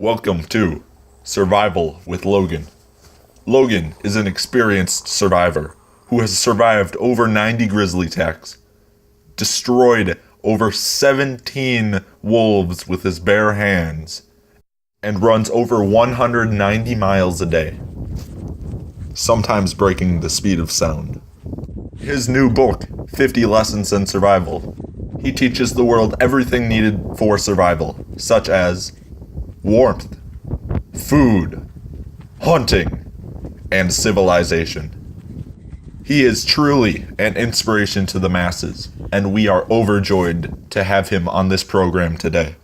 Welcome to Survival with Logan. Logan is an experienced survivor who has survived over 90 grizzly attacks, destroyed over 17 wolves with his bare hands, and runs over 190 miles a day, sometimes breaking the speed of sound. His new book, 50 Lessons in Survival, he teaches the world everything needed for survival, such as warmth, food, hunting, and civilization. He is truly an inspiration to the masses, and we are overjoyed to have him on this program today.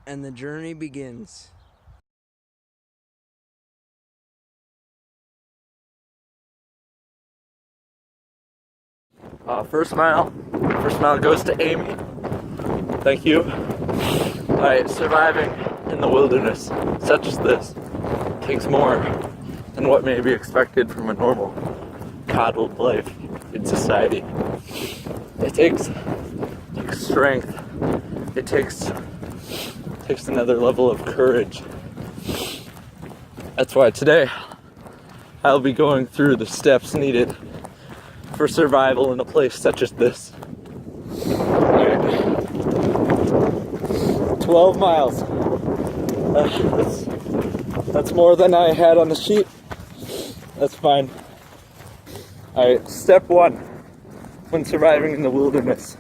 And the journey begins. First mile goes to Amy. Thank you. Alright, surviving in the wilderness, such as this, takes more than what may be expected from a normal, coddled life in society. It takes strength. It takes another level of courage. That's why today I'll be going through the steps needed for survival in a place such as this. 12 miles. That's more than I had on the sheet. That's fine. Alright, step one when surviving in the wilderness.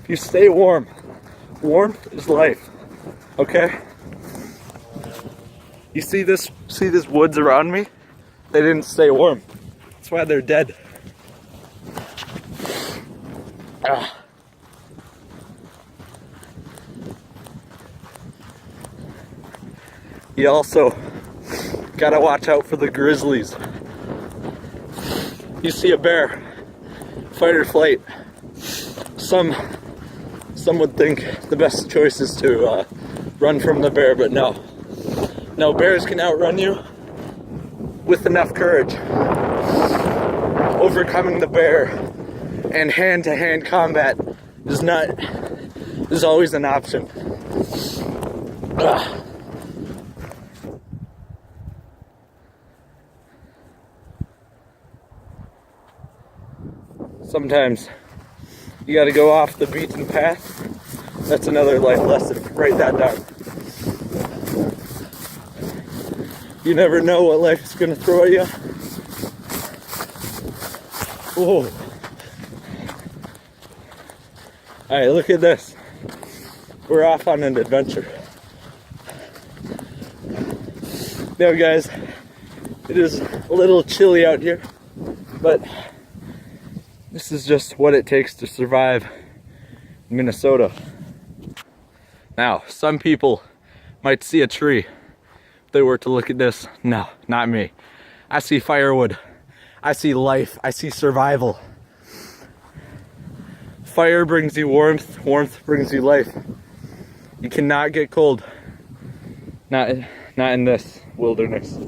If you stay warm, warmth is life. Okay? You see these woods around me? They didn't stay warm. That's why they're dead. You also gotta watch out for the grizzlies. You see a bear, fight or flight. Some would think the best choice is to run from the bear, but no. No, bears can outrun you with enough courage. Overcoming the bear and hand-to-hand combat is always an option. Sometimes you gotta go off the beaten path. That's another life lesson. Write that down. You never know what life is gonna throw at you. Whoa. Alright, look at this. We're off on an adventure. Now guys, it is a little chilly out here, but this is just what it takes to survive in Minnesota. Now, some people might see a tree. If they were to look at this, no, not me. I see firewood. I see life. I see survival. Fire brings you warmth. Warmth brings you life. You cannot get cold. Not in this wilderness.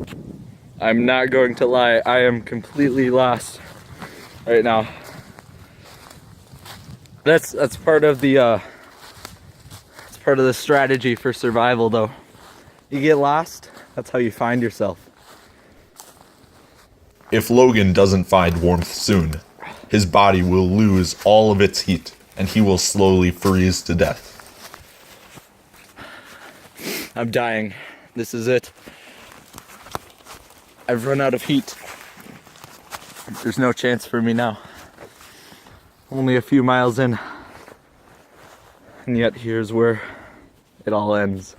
I'm not going to lie. I am completely lost right now. That's part of the strategy for survival, though. You get lost. That's how you find yourself. If Logan doesn't find warmth soon, his body will lose all of its heat, and he will slowly freeze to death. I'm dying. This is it. I've run out of heat. There's no chance for me now. Only a few miles in. And yet here's where it all ends.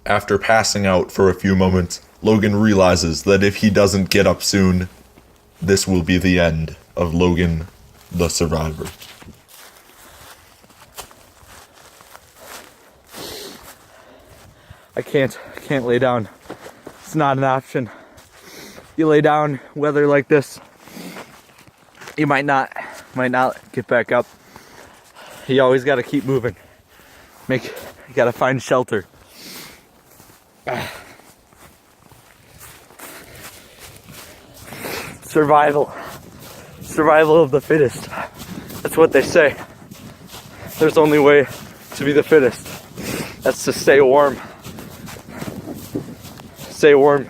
After passing out for a few moments, Logan realizes that if he doesn't get up soon, this will be the end of Logan the Survivor. I can't lay down. It's not an option. You lay down, weather like this, you might not get back up. You always gotta keep moving. You gotta find shelter. Survival. Survival of the fittest. That's what they say. There's only way to be the fittest. That's to stay warm. Stay warm.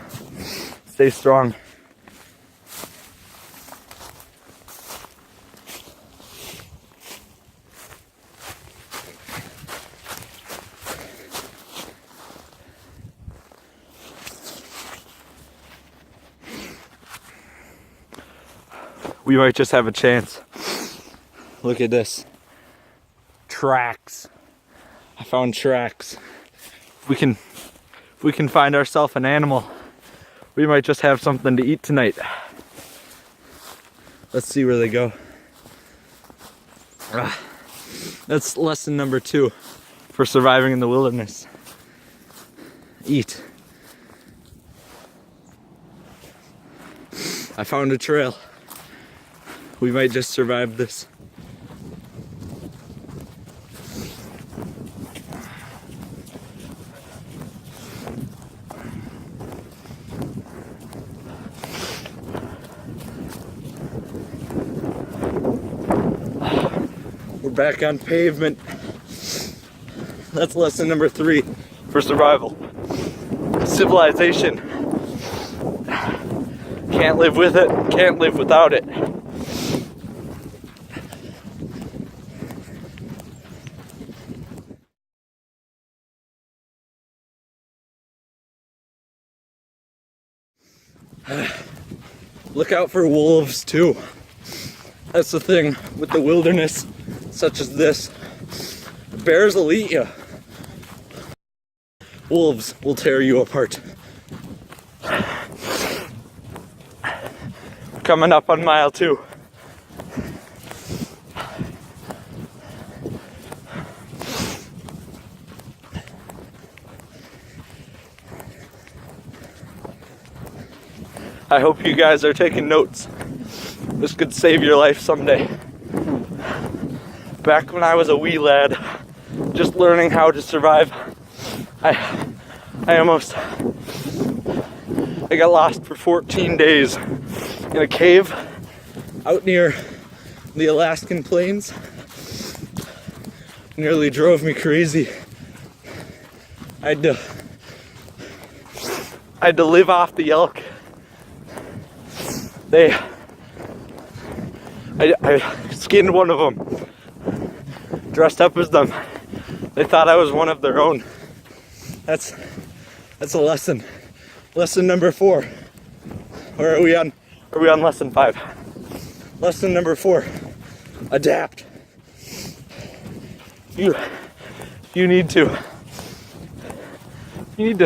Stay strong. We might just have a chance. Look at this. Tracks. I found tracks. If we can find ourselves an animal, we might just have something to eat tonight. Let's see where they go. That's lesson number 2 for surviving in the wilderness. Eat. I found a trail. We might just survive this. We're back on pavement. That's lesson number 3 for survival. Civilization. Can't live with it, can't live without it. Look out for wolves too. That's the thing with the wilderness such as this. Bears will eat you. Wolves will tear you apart. Coming up on mile 2. I hope you guys are taking notes. This could save your life someday. Back when I was a wee lad, just learning how to survive, I got lost for 14 days in a cave out near the Alaskan plains. Nearly drove me crazy. I had to live off the elk. I skinned one of them, dressed up as them. They thought I was one of their own. That's a lesson. Lesson number 4. Or are we on lesson 5? Lesson number 4. Adapt. You need to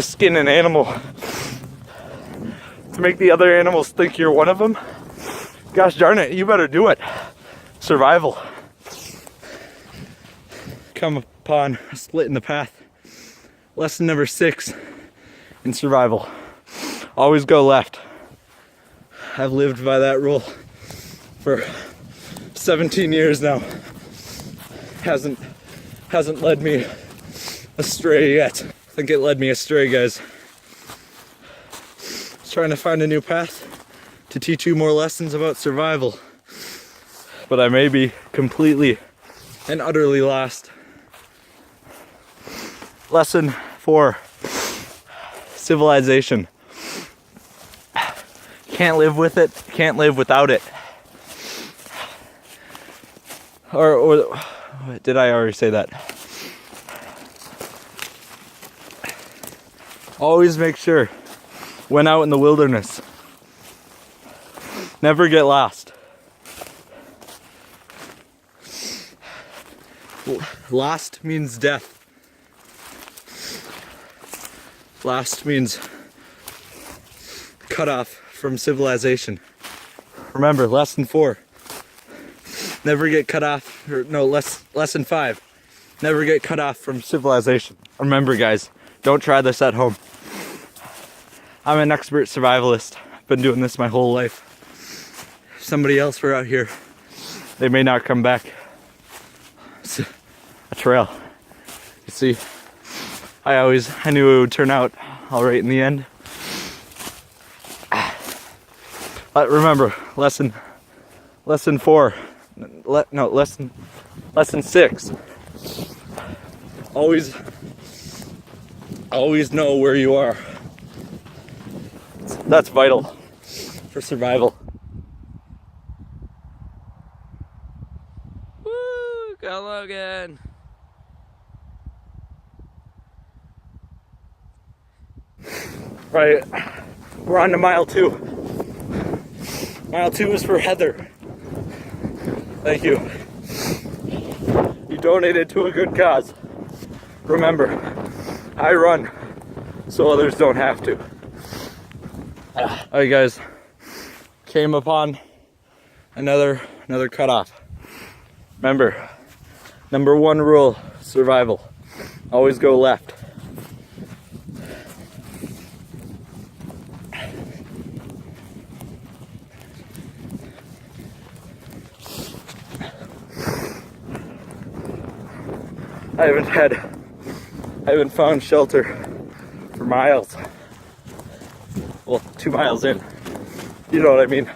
skin an animal to make the other animals think you're one of them. Gosh darn it, you better do it. Survival. Come upon a split in the path. Lesson number 6 in survival. Always go left. I've lived by that rule for 17 years now. Hasn't led me astray yet. I think it led me astray, guys. Trying to find a new path to teach you more lessons about survival. But I may be completely and utterly lost. Lesson 4. Civilization. Can't live with it, can't live without it. Or did I already say that? Always make sure when out in the wilderness, never get lost. Lost means death. Lost means cut off from civilization. Remember, lesson 4. Never get cut off, lesson 5. Never get cut off from civilization. Remember, guys, don't try this at home. I'm an expert survivalist. I've been doing this my whole life. If somebody else were out here, they may not come back. It's a trail. You see, I knew it would turn out all right in the end. But remember, lesson Lesson 4. Lesson 6. Always know where you are. That's vital for survival. Woo! Go Logan! Right, we're on to mile 2. Mile 2 is for Heather. Thank you. You donated to a good cause. Remember, I run so others don't have to. Alright guys, came upon another cutoff. Remember, number 1 rule, survival. Always go left. I haven't found shelter for miles. Well, 2 miles in. You know what I mean.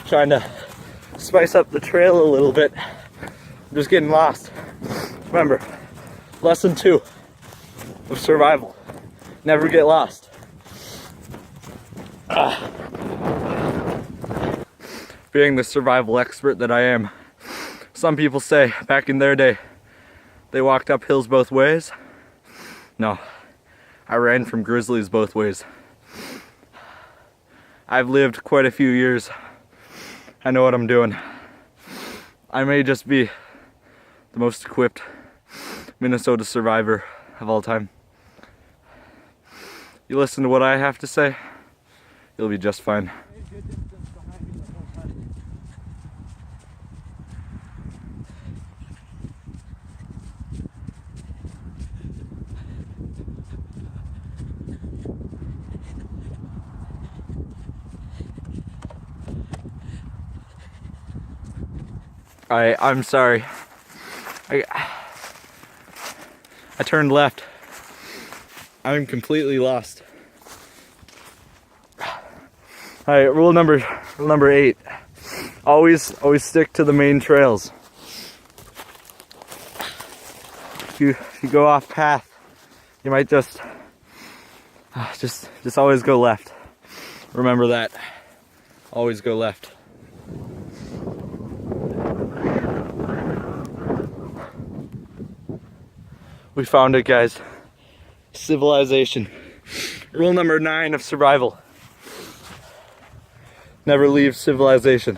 Trying to spice up the trail a little bit. I'm just getting lost. Remember, lesson 2 of survival. Never get lost. Being the survival expert that I am, some people say back in their day, they walked up hills both ways. No, I ran from grizzlies both ways. I've lived quite a few years. I know what I'm doing. I may just be the most equipped Minnesota survivor of all time. You listen to what I have to say, you'll be just fine. I'm sorry. I turned left. I'm completely lost. Alright, rule number 8. Always stick to the main trails. If you go off path, you might just always go left. Remember that. Always go left. We found it, guys. Civilization. Rule number 9 of survival. Never leave civilization.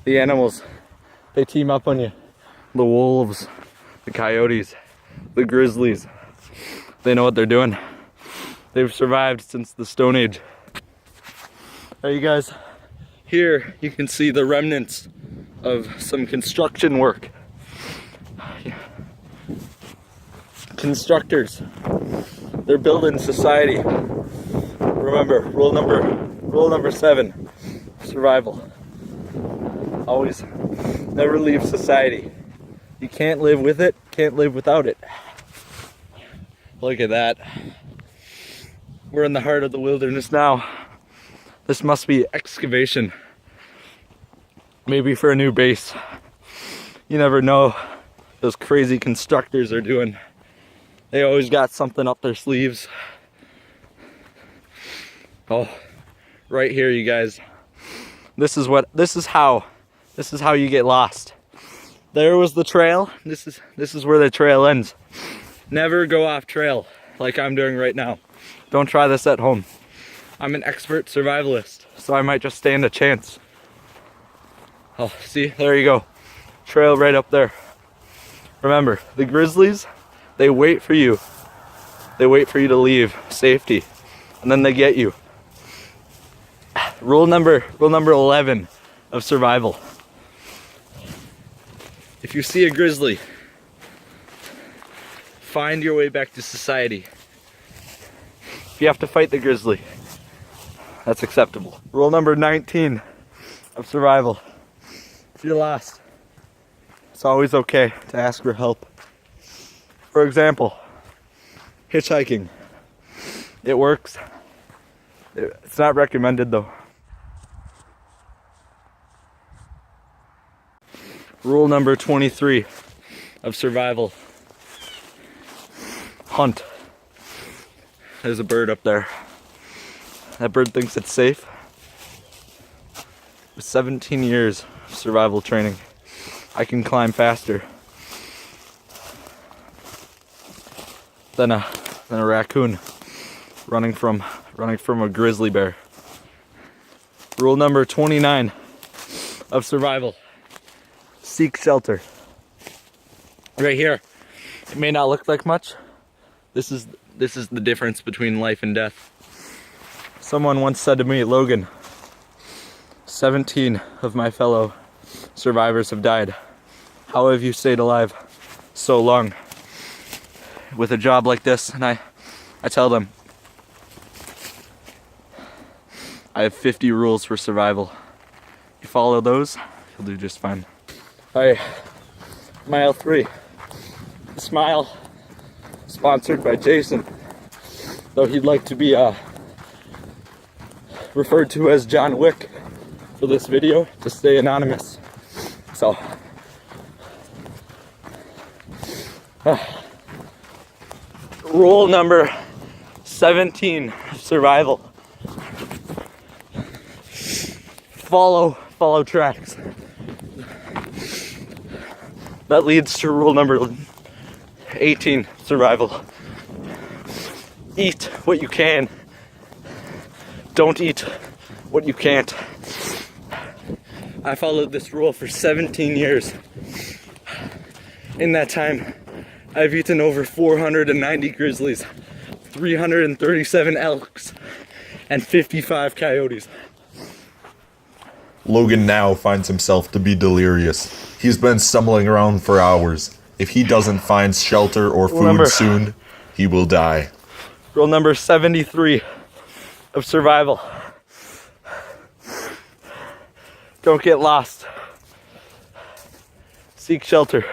The animals, they team up on you. The wolves, the coyotes, the grizzlies. They know what they're doing. They've survived since the Stone Age. Alright, you guys, here you can see the remnants of some construction work. Constructors, they're building society. Remember, rule number 7, survival. Always never leave society. You can't live with it, can't live without it. Look at that. We're in the heart of the wilderness now. This must be excavation. Maybe for a new base. You never know what those crazy constructors are doing. They always got something up their sleeves. Oh, right here, you guys. This is how you get lost. There was the trail. This is where the trail ends. Never go off trail like I'm doing right now. Don't try this at home. I'm an expert survivalist, so I might just stand a chance. Oh, see, there you go. Trail right up there. Remember, the grizzlies, they wait for you. They wait for you to leave safety, and then they get you. Rule number 11 of survival. If you see a grizzly, find your way back to society. If you have to fight the grizzly, that's acceptable. Rule number 19 of survival. If you're lost, it's always okay to ask for help. For example, hitchhiking. It works. It's not recommended though. Rule number 23 of survival. Hunt. There's a bird up there. That bird thinks it's safe. With 17 years of survival training, I can climb faster than a raccoon running from a grizzly bear. Rule number 29 of survival. Seek shelter. Right here. It may not look like much. This is the difference between life and death. Someone once said to me, Logan, 17 of my fellow survivors have died. How have you stayed alive so long with a job like this? And I tell them, I have 50 rules for survival. You follow those, you'll do just fine. Alright, mile 3. Smile, sponsored by Jason, though he'd like to be referred to as John Wick for this video to stay anonymous. So, rule number 17 of survival. Follow tracks. That leads to rule number 18, survival. Eat what you can. Don't eat what you can't. I followed this rule for 17 years. In that time, I've eaten over 490 grizzlies, 337 elks, and 55 coyotes. Logan now finds himself to be delirious. He's been stumbling around for hours. If he doesn't find shelter or food soon, he will die. Rule number 73 of survival. Don't get lost. Seek shelter.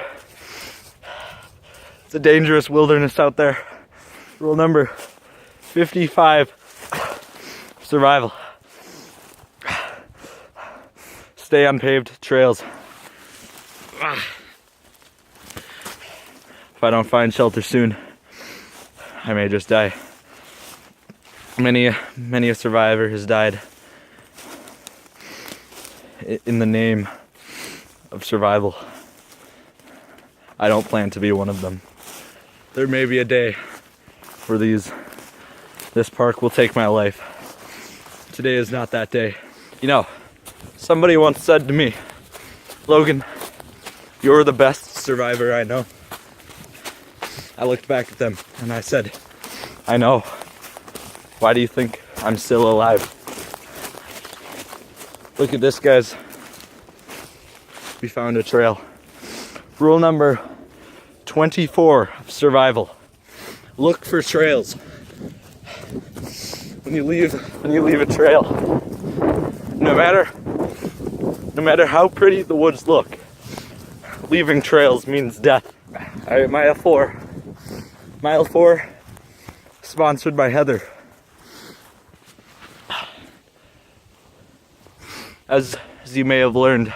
It's a dangerous wilderness out there. Rule number 55, survival. Stay on paved trails. If I don't find shelter soon, I may just die. Many a survivor has died in the name of survival. I don't plan to be one of them. There may be a day where this park will take my life. Today is not that day. You know, somebody once said to me, Logan, you're the best survivor I know. I looked back at them and I said, I know. Why do you think I'm still alive? Look at this, guys. We found a trail. Rule number 24 of survival. Look for trails. When you leave a trail, no matter how pretty the woods look, leaving trails means death. All right, mile 4. Mile 4, sponsored by Heather. As you may have learned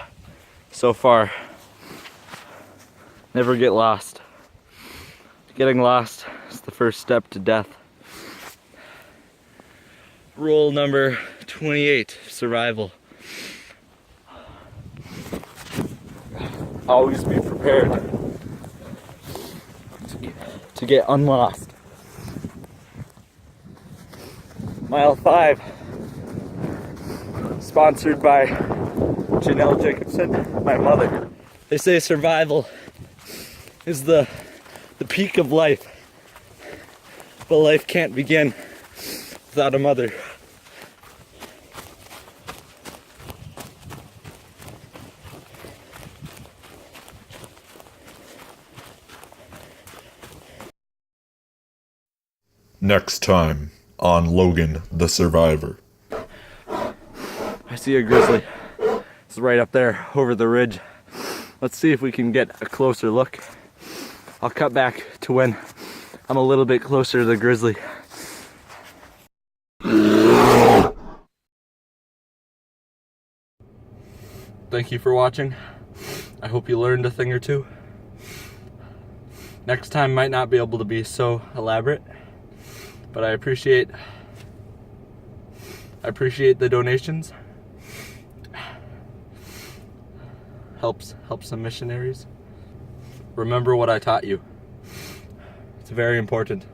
so far, never get lost. Getting lost is the first step to death. Rule number 28, survival. Always be prepared to get unlost. Mile 5, sponsored by Janelle Jacobson, my mother. They say survival is the peak of life, but life can't begin without a mother. Next time on Logan the Survivor. I see a grizzly. It's right up there over the ridge. Let's see if we can get a closer look. I'll cut back to when I'm a little bit closer to the grizzly. Thank you for watching. I hope you learned a thing or two. Next time might not be able to be so elaborate, but I appreciate the donations. Helps some missionaries. Remember what I taught you. It's very important.